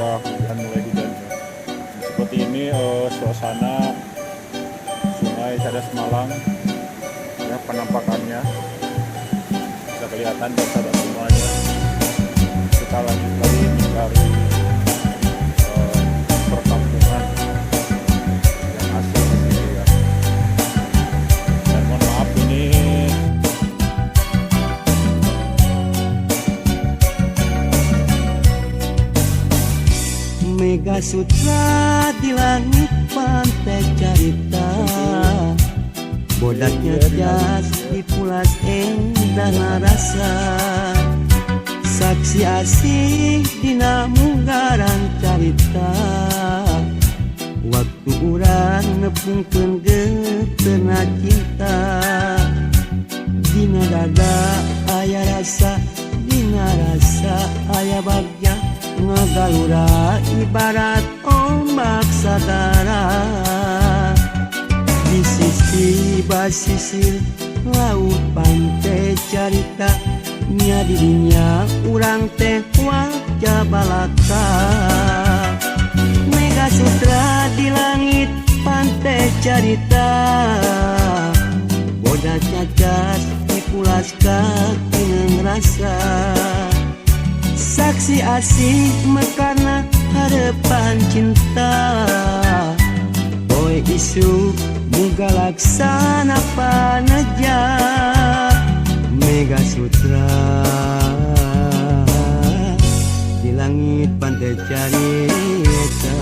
udah mulai hujan ya. Seperti ini suasana Sungai Cadas Malang ya, penampakannya bisa kelihatan dan sahabat semuanya. Kita lanjut lagi mencari perkampungan yang asli di sini ya. Dan mohon maaf ini Mega Sutra di langit pantai carita, bodaknya jas di pulas endah rasa, saksi asih dina munggaran carita, waktu urang nepungkeun geuteuna cinta, dina dada aya rasa, dina rasa aya bagja, ngagalura ibarat ombak sadara, di sisi basisir laut pantai carita, nya dirinya urang teh wajah balaka. Mega Sutra di langit pantai carita, bodaknya jas di pulas kaki ngerasa, saksi asih mekarna harapan cinta, boy isu muga laksana paneja. Mega Sutra di langit pantai carita.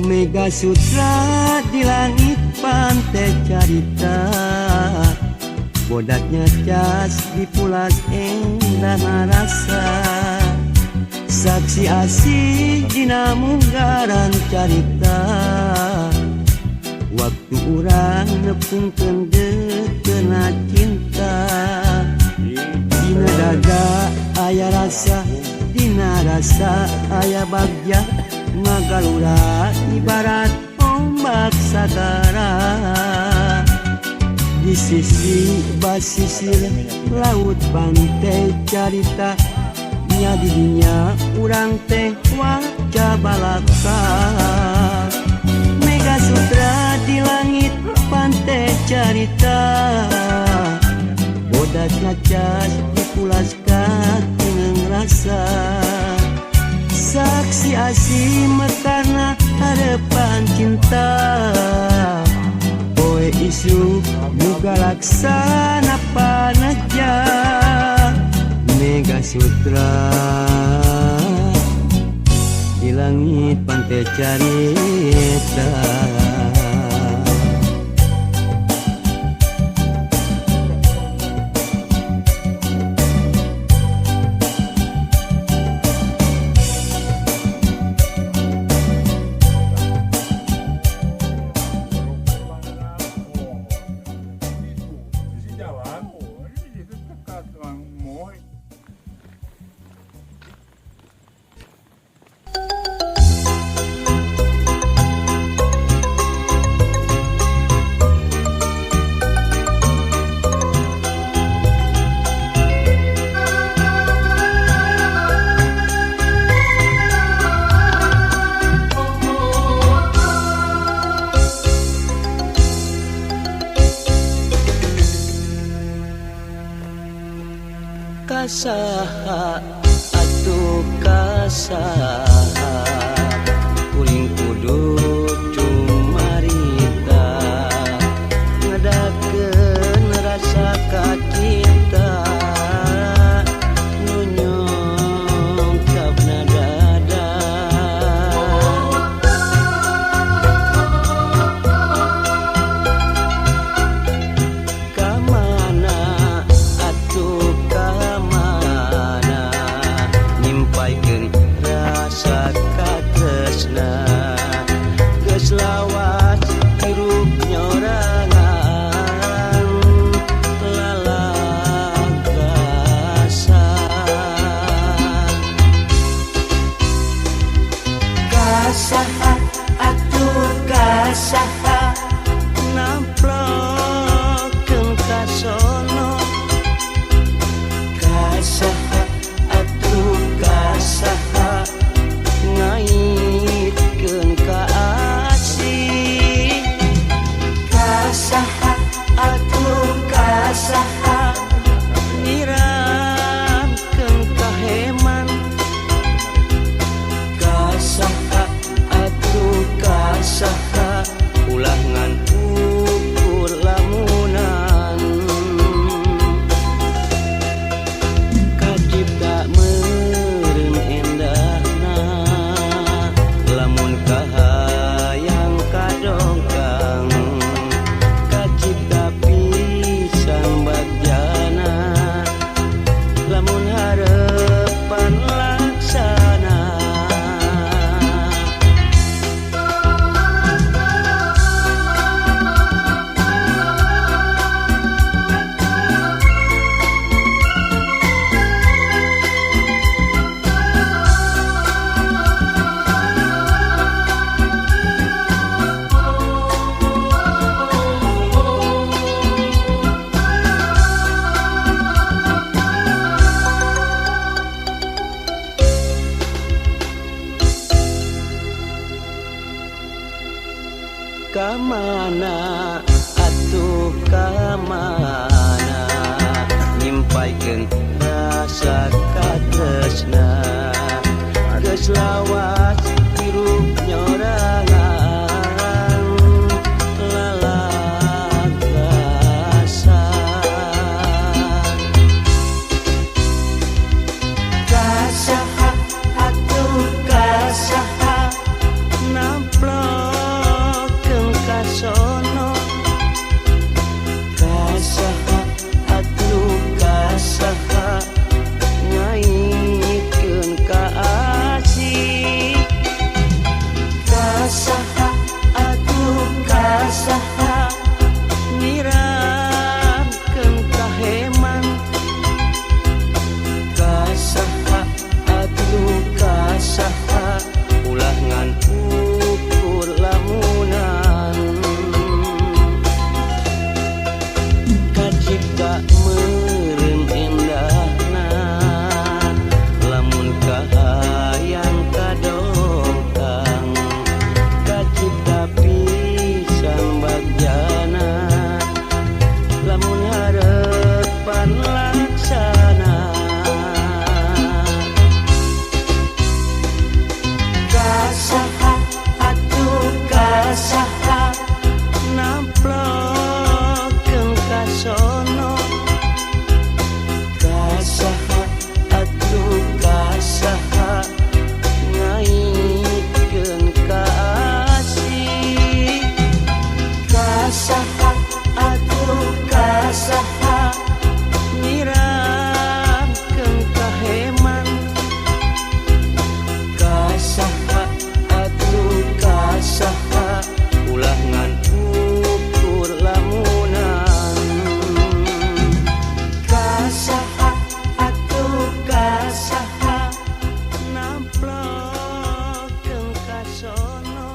Mega Sutra di langit pantai carita, bodaknya jas di pulas endah rasa, saksi asih dina munggaran carita, waktu urang nepungkeun geuteuna cinta, dina dada aya rasa, dina rasa aya bagja, ngagalura ibarat ombak sagara, di sisi basisir laut pantai carita, nya dirinya urang teh wajah balaka. Mega Sutra di langit pantai carita, bodaknya jas di pulas kaki ngerasa, saksi asih mekarna harapan cinta, boy isu muga laksana paneja. Mega Sutra di langit pantai carita. Kasaha atuh kasaha, kuring kudu cumarita, ngadakeun rasa kacinta, nu nyongkapna sampaikeun rasa katresna geus lawas hirup nyorangan lalagasan kasaha atuh kasaha namplokeun kasono kasaha atuh kasaha ngaikeun ka asih kasaha atuh kasaha nyiramkeun ka heman kasaha atuh kasaha ulah ngan ukur lamunan kacipta meureun endahna lamun kahayang kadongkang kacipta pisan bagjana lamun harepan laksana kasaha atuh kasaha namplokeun kasono kasaha atuh kasaha ngaikeun ka asih kasaha atuh kasaha nyiramkeun ka heman kasaha atuh kasaha ulah ngan ukur lamunan kasaha atuh kasaha namplokeun kasono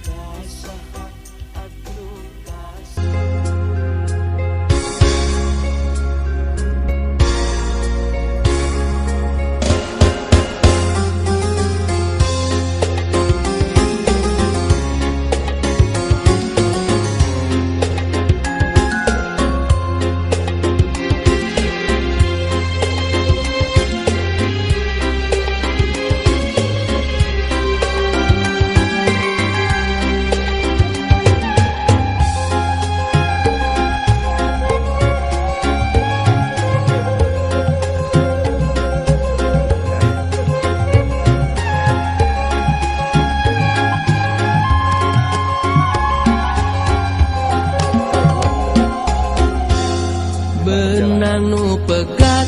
kasaha atuh kasaha benang nu pegat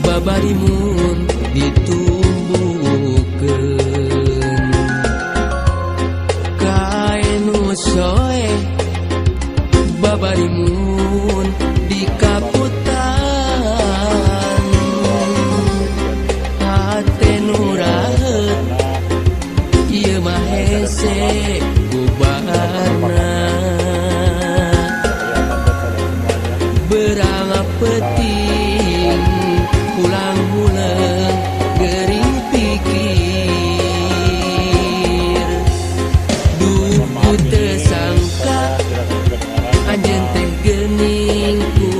babarimun ditumbuhkeun kae nu soe babarimun dikaputan hate nu rahet ieu mah hese bubarna berang peting pulang-pulang gering pikir duku teu sangka anjeun teh geuning ku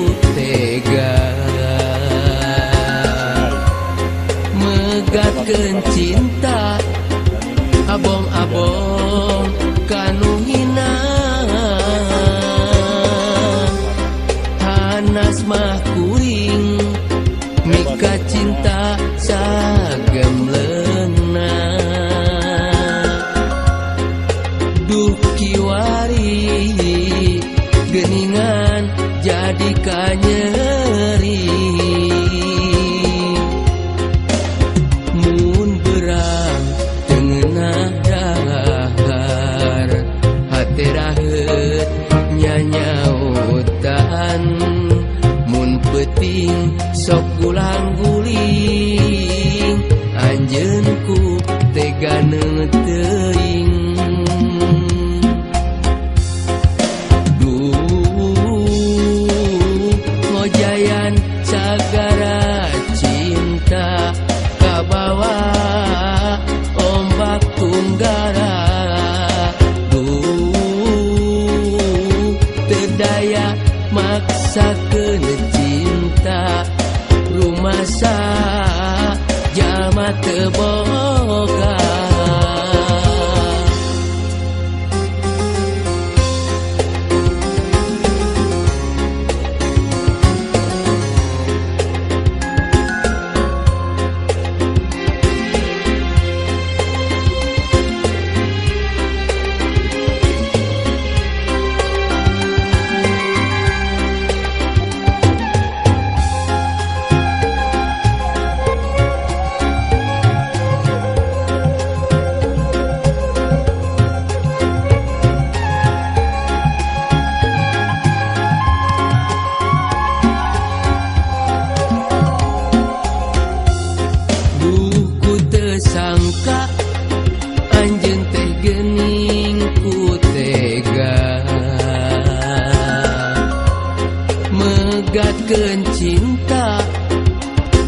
Maksakeun cinta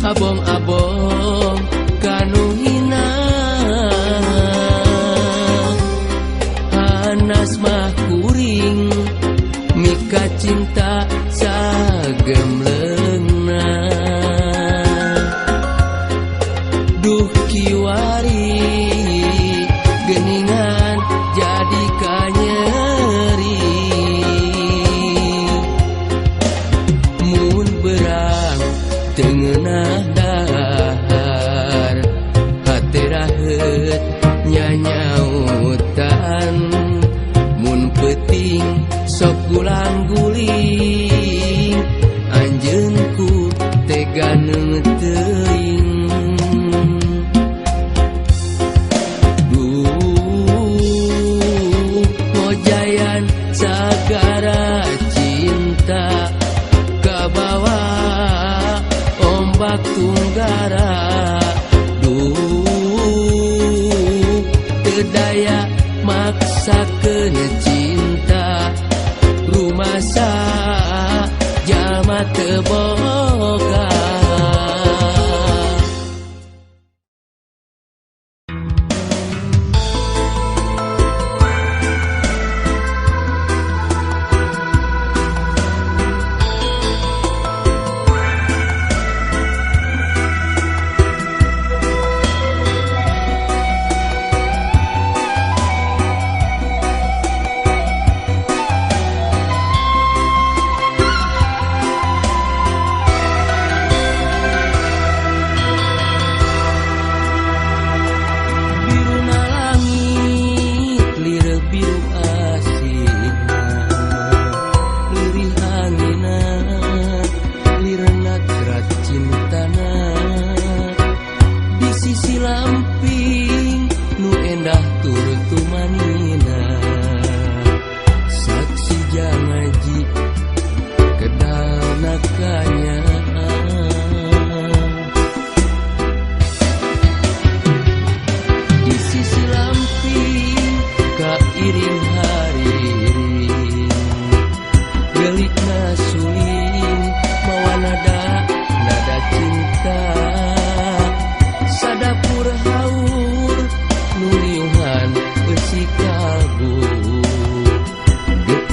abong-abong kanu hina, hanas mah kuring mika cinta sagemleungna. Duh kiwari geuningan jadi kanyeri, mun berang teu ngeunah dahar hate raheut nyanyautan, mun peuting sok gulang-guling anjeun ku tega neuteing. Ngojayan sagara cinta kabawa ombak tunggara. Teu daya maksakeun cinta rumasa jalma teu boga.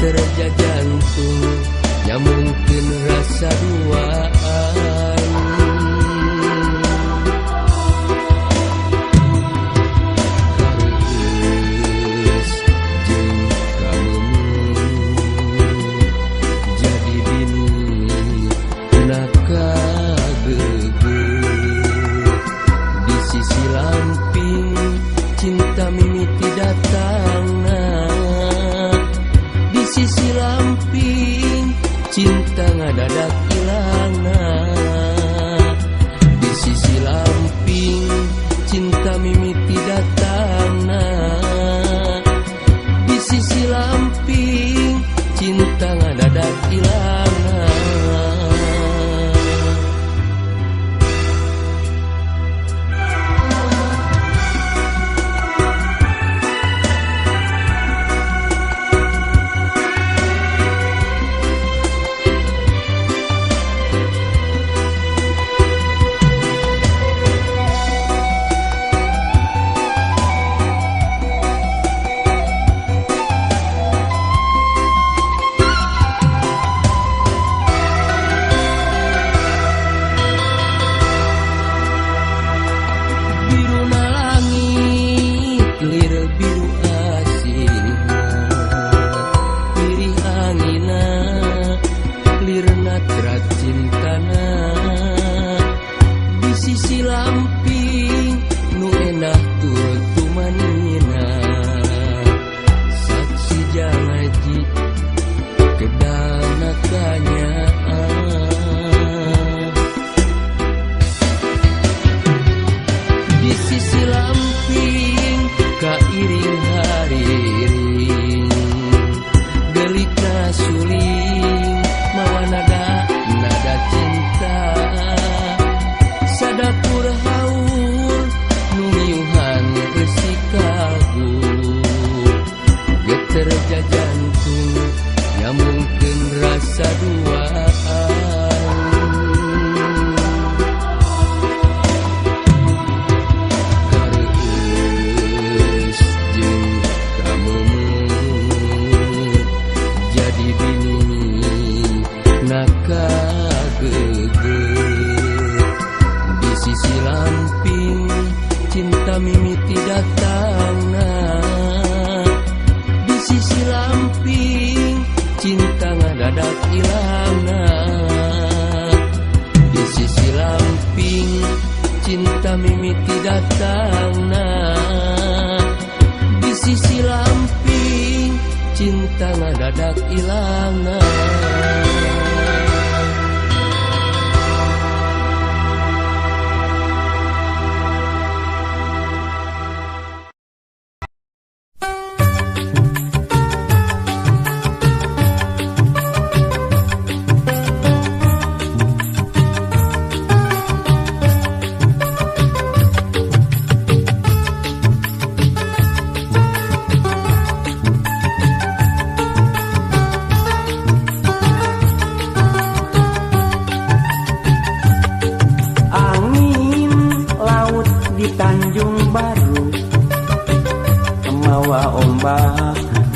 terjajantung, ya mungkin rasa duaan. cinta ngadadak ilangna. Di sisi lamping cinta mimiti datangna. Di sisi lamping cinta ngadadak ilangna.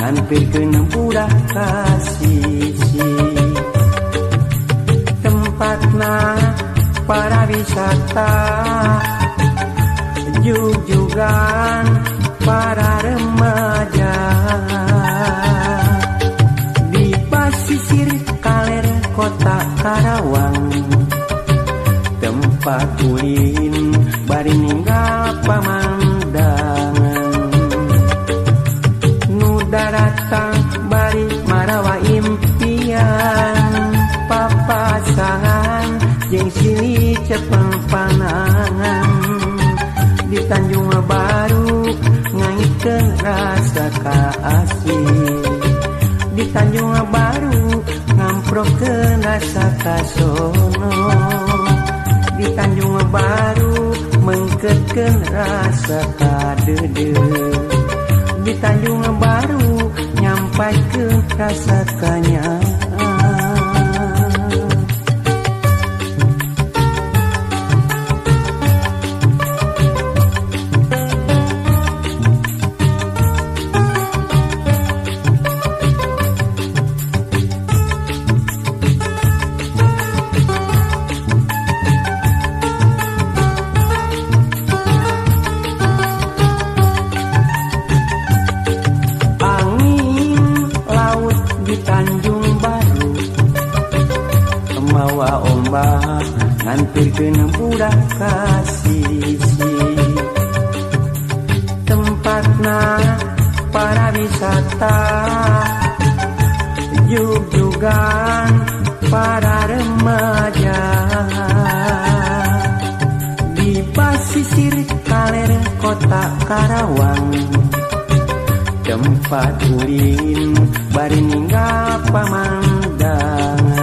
Hampirkeun budak kasisi tempatna para wisata jug-jugan para remaja di pasisir kaler kota Karawang tempat ulin bari ninggal pamandangan datang bari marawa impian papasangan jeung silih cepeng panangan di Tanjung Baru ngaitkeun rasa kaasih di Tanjung Baru ngamprokeun rasa kasono di Tanjung Baru mengkeutkeun rasa kadeudeut di Tanjung Baru nyampaikeun rasa kanyaan. Hampirkeun budak kasisi tempatna para wisata jug-jugan para remaja di pasisir kaler kota Karawang tempat ulin bari ninggal pamandangan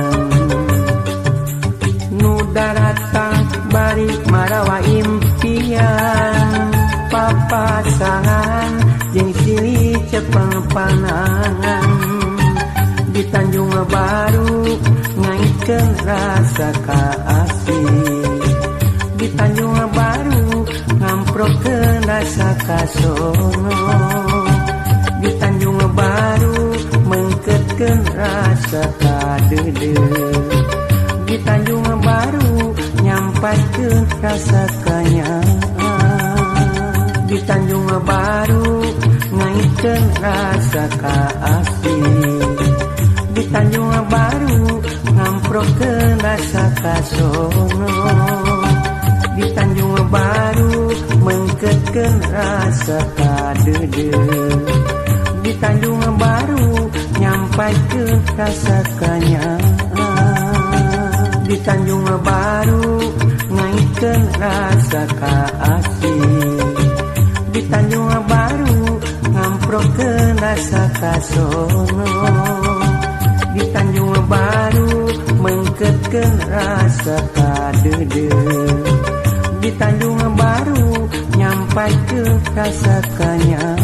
datang bari marawa impian papasangan jeung silih cepeng panangan di Tanjung Baru ngaitkeun rasa kaasih di Tanjung Baru ngamprokeun rasa kasono di Tanjung Baru mengkeutkeun rasa kadeudeut di Tanjung Baru nyampaikeun rasa kanyaan di Tanjung Baru ngaitkeun rasa kaasih di Tanjung Baru ngamprokeun rasa kasono di Tanjung Baru mengkeutkeun rasa kadeudeut di Tanjung Baru nyampaikeun rasa kanyaan di Tanjung Baru ngaitkeun rasa kaasih di Tanjung Baru ngamprokeun rasa kasono di Tanjung Baru mengkeutkeun rasa kadeudeut di Tanjung Baru nyampaikeun rasa kanyaan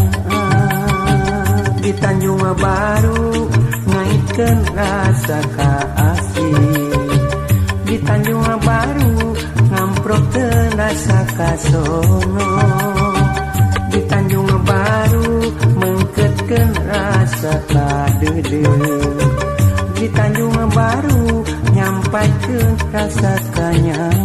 di Tanjung Baru ngaitkeun rasa kaasih di Tanjung Baru ngamprokeun rasa kasono di Tanjung Baru mengkeutkeun rasa kadeudeut di Tanjung Baru nyampaikeun rasa kanyaan.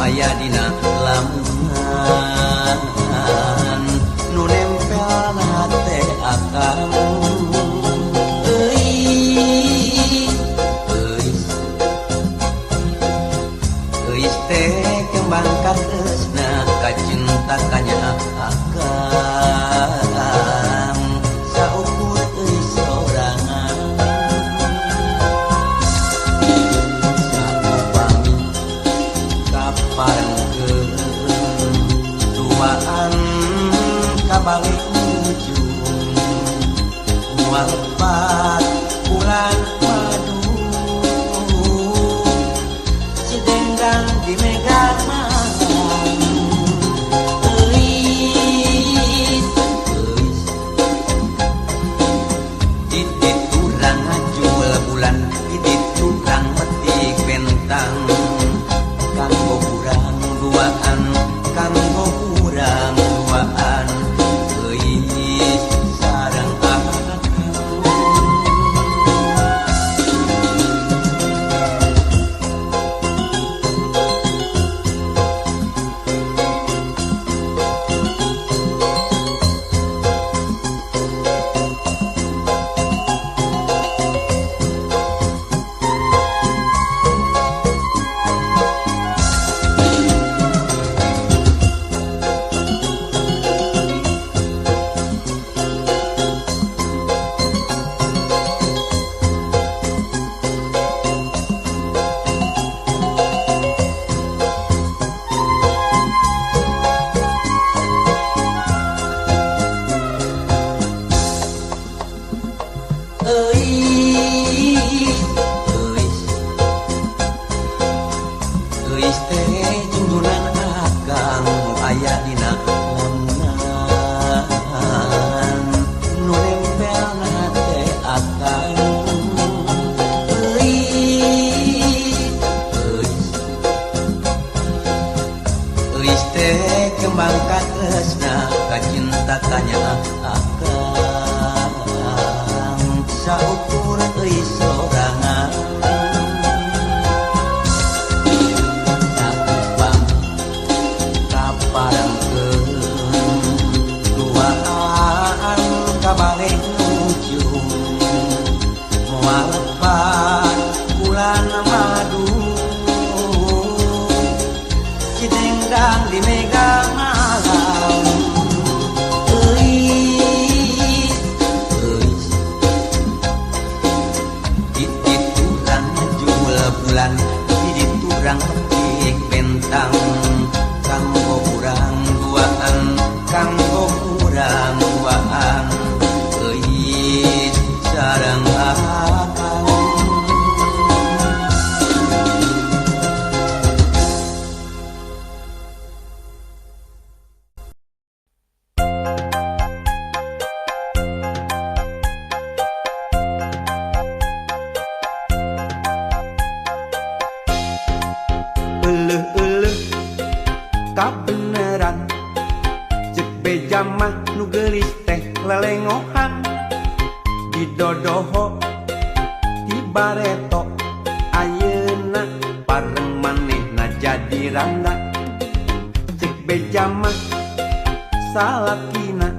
aya dina lamunan nu nempel na teh akang euis teh kembang katresna ka cinta kanya akang saukur euis sorangan sakupami kaparengkeun tuaan kabalik ujung malepat bulan madu sedenggang di megang titik turang ngajul bulan titik turang metik bentang kanggo kurang duaan kanggo kurang duaan euis sareng euis teh junjunan akang nu aya dina lamunan nu nempel na teh akang euis teh kembang katresna ka cinta kanya akang saukur euis sorangan sakupang kaparengkeun duaan kabalik ujung moal lepat bulan madu sidenggang di megang malam euis titik turang ngajul bulan titik turang metik bentang kanggo kurang duaan kanggo kurang duaan euis sareng akang Euleuh kabeneran cek beja mah nu geulis teh lelengohan di dodoho di bareto ayeuna pareng manehna jadi randa cek beja mah salakina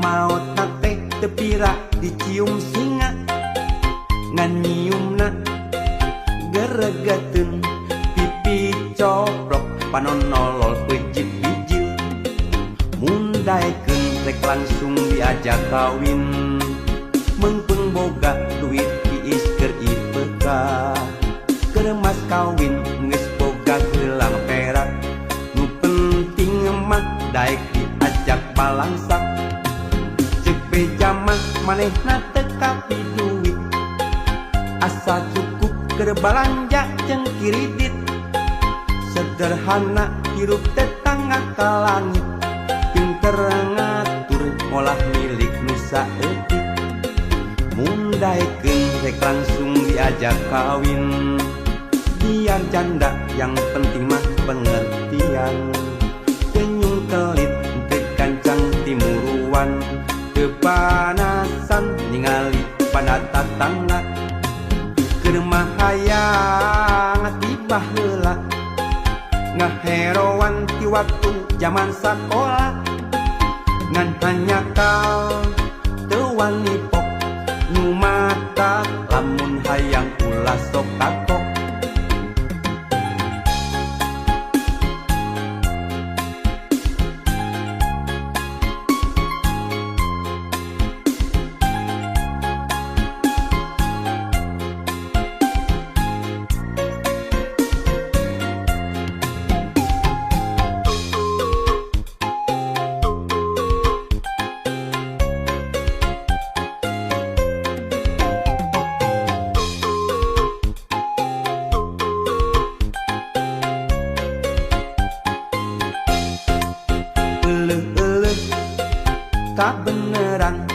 maotna teh teu pira dicium singa ngan nyiumna geregeteun pipi coprok panonolol pejit-bijil mundaekeun rek langsung diajak kawin meungpeung boga duit tiis keur IPK keur mas kawin geus boga gelang perak nu penting mah daek diajak balangsak cek beja mah manehna teu kapi duit asa cukup keur balanja jeung kiridit sederhana hirup tetangga ka langit pinter ngatur olah milik nu saeutik mundaekeun rek langsung diajak kawin biar janda yang penting mah pengertian senyum kelit teu kancang timuruan teu panasan ningali pada tatangga keur mah hayang tiba heula ngaheroan di waktu zaman sekolah ngan hanya kau teu wani pok nu mata lamun hayang ulah sok takok. Tak beneran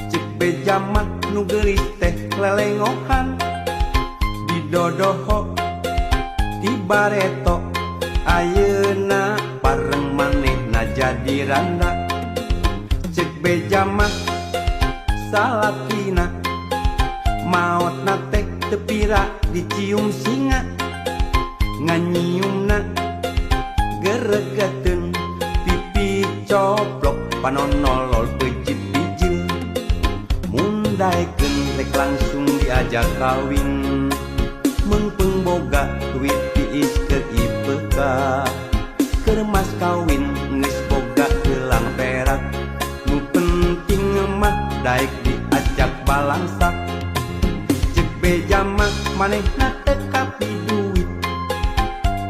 cek bejamak nu geulis teh lelengohan didodoho di bareto ayeuna pareng manehna jadi randa cek bejamak salakina maotna teh teu pira dicium singa nganyiumna geregeteun pipi coplok panonolol pejit bijil mundaikeun rek langsung diajak kawin mengpeng boga duit tiis keur IPK keur mas kawin geus boga gelang perak nu penting mah daek diajak balangsak cek beja mah manehna teu kapi duit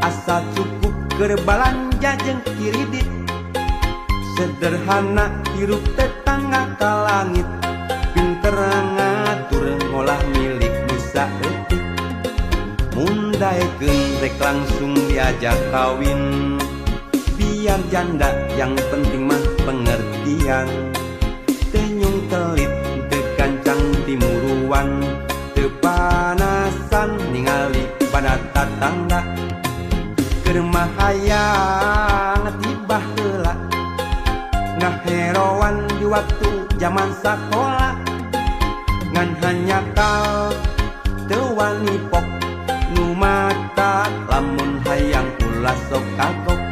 asa cukup keur balanja jeung kiridit sederhana hirup tetangga ka langit pinter ngatur ngolah milik nusa eutik mundaikeun rek langsung diajak kawin biar janda yang penting mah pengertian teu nyungkelit teu kancang timuruan teu panasan ningali pada tatangga keur mah hayang tibah heula ngaheroan di waktu zaman sekolah ngan hanya kau teu wani pok nu mata lamun hayang ulah sok kagok.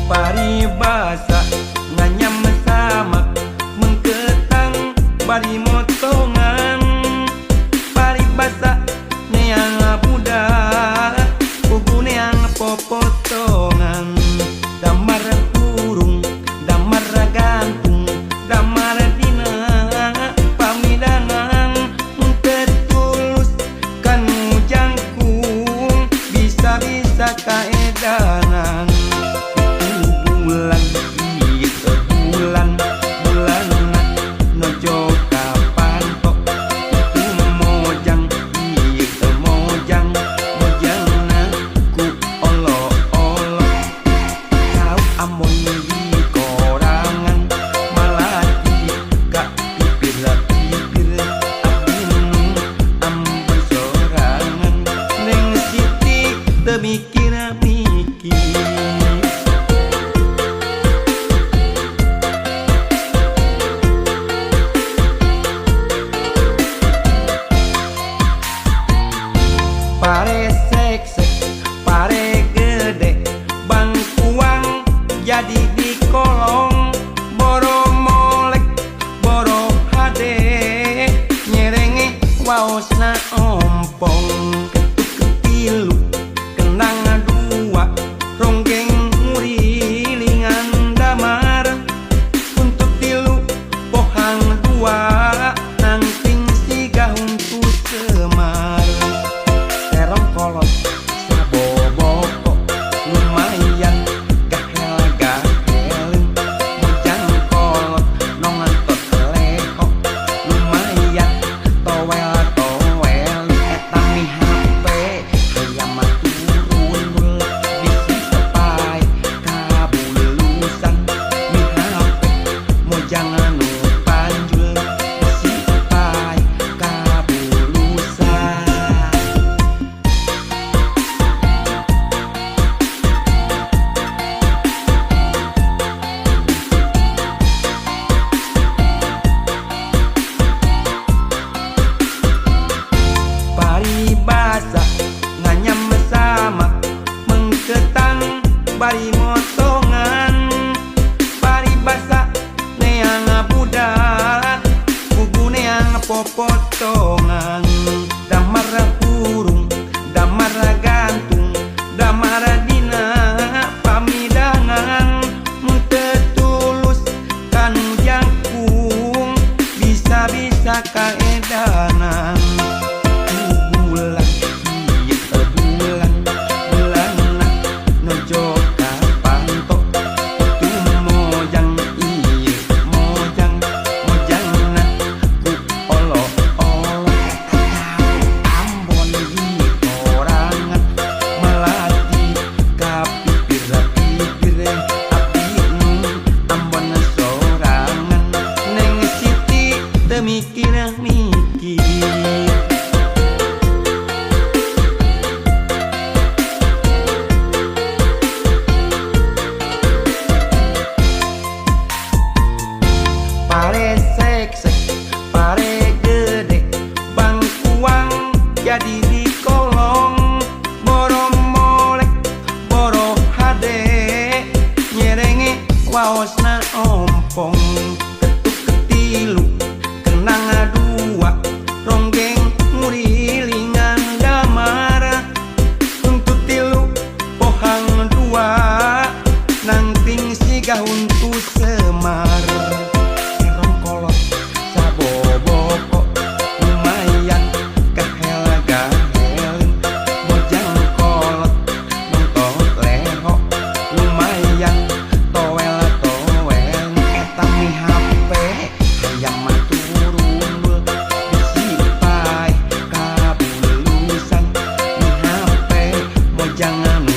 Paribasa nganyam sama mengketang bari motongan paribasa neang buda kugu neang popotongan damar burung damar gantung damar dina pamidangan tertulus kanu jangkung bisa-bisa kaedanan bulan ieu bulan bulan nojo kapan tok mojang ieu mojang mojangna ku olo-olo kau amon di korangan malah ka pipir-pipir abdi amban sorangan neng siti teu mikir-mikir. Pare seksek, pare gede, bangkuang jadi di kolong, boro molek, boro hade, nyerenge waosna ompong, ketuk kepilu, kendang adu jangan